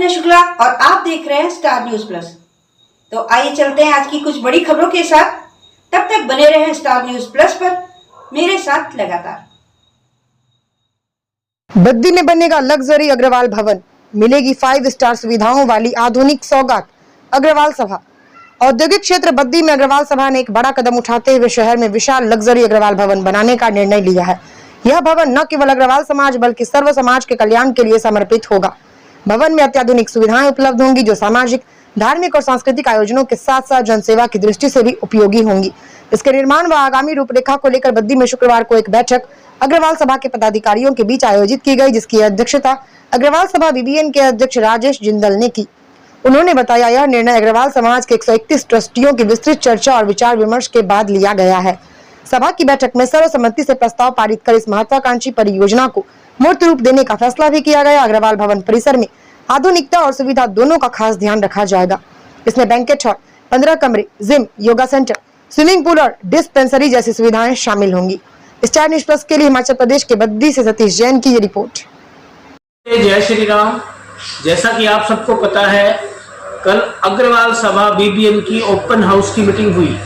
मैं शुक्ला और आप देख रहे हैं स्टार न्यूज प्लस। तो आइए चलते हैं आज की कुछ बड़ी खबरों के साथ। तब तक बने रहें स्टार न्यूज प्लस पर मेरे साथ लगातार। बद्दी में बनेगा लग्जरी अग्रवाल भवन, मिलेगी 5 स्टार सुविधाओं वाली आधुनिक सौगात। अग्रवाल सभा औद्योगिक क्षेत्र बद्दी में अग्रवाल सभा ने एक बड़ा कदम उठाते हुए शहर में विशाल लग्जरी अग्रवाल भवन बनाने का निर्णय लिया है। यह भवन न केवल अग्रवाल समाज बल्कि सर्व समाज के कल्याण के लिए समर्पित होगा। भवन में अत्याधुनिक सुविधाएं उपलब्ध होंगी जो सामाजिक, धार्मिक और सांस्कृतिक आयोजनों के साथ साथ जनसेवा की दृष्टि से भी उपयोगी होंगी। इसके निर्माण व आगामी रूपरेखा को लेकर बद्दी में शुक्रवार को एक बैठक अग्रवाल सभा के पदाधिकारियों के बीच आयोजित की गई, जिसकी अध्यक्षता अग्रवाल सभा बीबीएन के अध्यक्ष राजेश जिंदल ने की। उन्होंने बताया, यह निर्णय अग्रवाल समाज के 131 ट्रस्टियों की विस्तृत चर्चा और विचार विमर्श के बाद लिया गया है। सभा की बैठक में सर्वसम्मति से प्रस्ताव पारित कर इस महत्वाकांक्षी परियोजना को मूर्त रूप देने का फैसला भी किया गया। अग्रवाल भवन परिसर में आधुनिकता और सुविधा दोनों का खास ध्यान रखा जाएगा। इसमें बैंकेट हॉल, 15 कमरे, gym, yoga centre, swimming pool और डिस्पेंसरी जैसी सुविधाएं शामिल होंगी। स्टार न्यूज प्लस के लिए हिमाचल प्रदेश के बद्दी से सतीश जैन की ये रिपोर्ट। जय श्री राम। जैसा कि आप सबको पता है, कल अग्रवाल सभा बीबीएन की ओपन हाउस की मीटिंग हुई।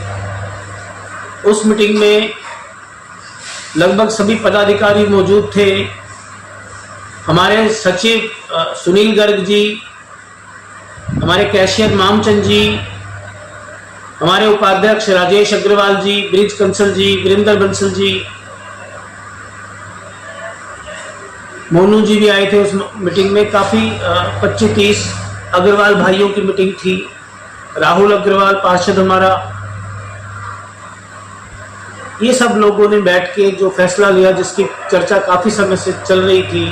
उस मीटिंग में लगभग सभी पदाधिकारी मौजूद थे। हमारे सचिव सुनील गर्ग जी, हमारे कैशियर मामचंद जी, हमारे उपाध्यक्ष राजेश अग्रवाल जी, ब्रिज कंसल जी, वीरेंद्र बंसल जी, मोनू जी भी आए थे उस मीटिंग में। काफ़ी 25-30 अग्रवाल भाइयों की मीटिंग थी। राहुल अग्रवाल पार्षद हमारा, ये सब लोगों ने बैठ के जो फैसला लिया, जिसकी चर्चा काफ़ी समय से चल रही थी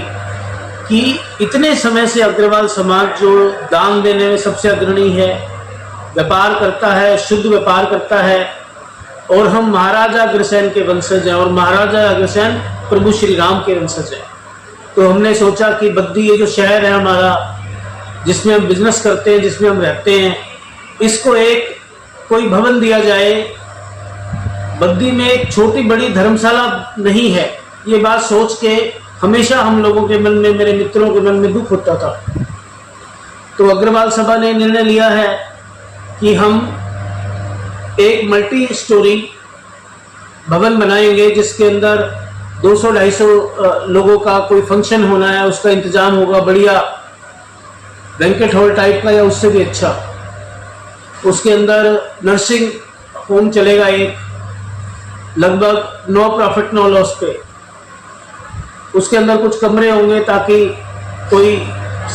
कि इतने समय से अग्रवाल समाज जो दान देने में सबसे अग्रणी है, व्यापार करता है, शुद्ध व्यापार करता है, और हम महाराजा अग्रसेन के वंशज हैं और महाराजा अग्रसेन प्रभु श्री राम के वंशज हैं। तो हमने सोचा कि बद्दी ये जो शहर है हमारा, जिसमें हम बिजनेस करते हैं, जिसमें हम रहते हैं, इसको एक कोई भवन दिया जाए। बद्दी में एक छोटी बड़ी धर्मशाला नहीं है। ये बात सोच के हमेशा हम लोगों के मन में, मेरे मित्रों के मन में दुख होता था। तो अग्रवाल सभा ने निर्णय लिया है कि हम एक मल्टी स्टोरी भवन बनाएंगे, जिसके अंदर 200-250 लोगों का कोई फंक्शन होना है, उसका इंतजाम होगा। बढ़िया बैंकेट हॉल टाइप का या उससे भी अच्छा। उसके अंदर नर्सिंग होम चलेगा एक, लगभग नो प्रॉफिट नो लॉस पे। उसके अंदर कुछ कमरे होंगे ताकि कोई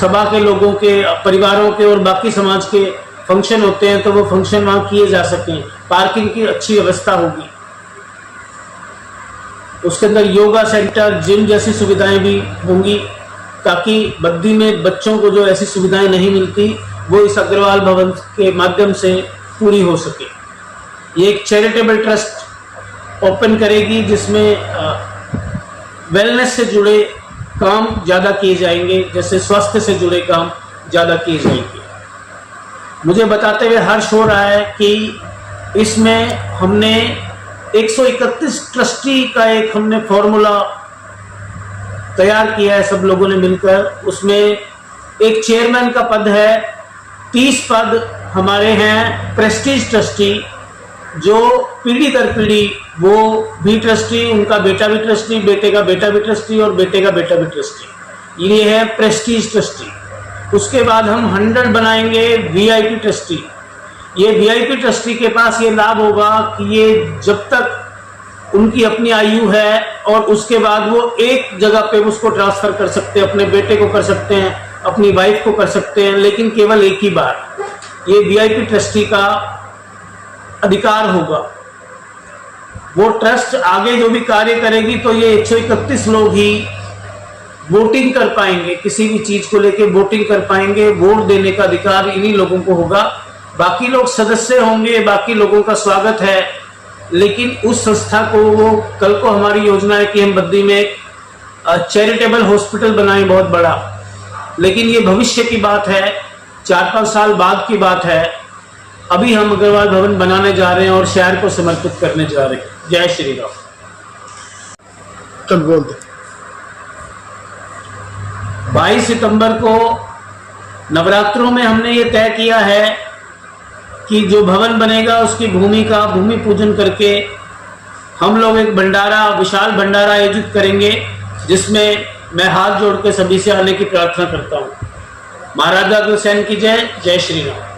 सभा के लोगों के, परिवारों के और बाकी समाज के फंक्शन होते हैं तो वो फंक्शन वहाँ किए जा सकें। पार्किंग की अच्छी व्यवस्था होगी। उसके अंदर योगा सेंटर, जिम जैसी सुविधाएं भी होंगी, ताकि बद्दी में बच्चों को जो ऐसी सुविधाएं नहीं मिलती वो इस अग्रवाल भवन के माध्यम से पूरी हो सके। ये एक चैरिटेबल ट्रस्ट ओपन करेगी, जिसमें वेलनेस से जुड़े काम ज़्यादा किए जाएंगे, जैसे स्वास्थ्य से जुड़े काम ज़्यादा किए जाएंगे। मुझे बताते हुए हर्ष हो रहा है कि इसमें हमने 131 ट्रस्टी का एक हमने फॉर्मूला तैयार किया है सब लोगों ने मिलकर। उसमें एक चेयरमैन का पद है, 30 पद हमारे हैं प्रेस्टीज ट्रस्टी, जो पीढ़ी दर पीढ़ी वो भी ट्रस्टी, उनका बेटा भी ट्रस्टी, बेटे का बेटा भी ट्रस्टी और बेटे का बेटा भी ट्रस्टी। ये है प्रेस्टीज ट्रस्टी। उसके बाद हम 100 बनाएंगे वीआईपी ट्रस्टी। ये वीआईपी ट्रस्टी के पास ये लाभ होगा कि ये जब तक उनकी अपनी आयु है और उसके बाद वो एक जगह पे उसको ट्रांसफर कर सकते हैं, अपने बेटे को कर सकते हैं, अपनी वाइफ को कर सकते हैं, लेकिन केवल एक ही बार। ये वीआईपी ट्रस्टी का अधिकार होगा। वो ट्रस्ट आगे जो भी कार्य करेगी तो ये 131 लोग ही वोटिंग कर पाएंगे, किसी भी चीज को लेके वोटिंग कर पाएंगे। वोट देने का अधिकार इन्हीं लोगों को होगा। बाकी लोग सदस्य होंगे, बाकी लोगों का स्वागत है, लेकिन उस संस्था को वो, कल को हमारी योजना है कि हम बद्दी में एक चैरिटेबल हॉस्पिटल बनाएं बहुत बड़ा, लेकिन ये भविष्य की बात है, 4-5 साल बाद की बात है। अभी हम अग्रवाल भवन बनाने जा रहे हैं और शहर को समर्पित करने जा रहे हैं। जय श्री राम। चल बोल दे। 22 सितंबर को नवरात्रों में हमने ये तय किया है कि जो भवन बनेगा उसकी भूमि का भूमि पूजन करके हम लोग एक भंडारा, विशाल भंडारा आयोजित करेंगे, जिसमें मैं हाथ जोड़ के सभी से आने की प्रार्थना करता हूँ। महाराजा अग्रसेन की जय। जय श्री राम।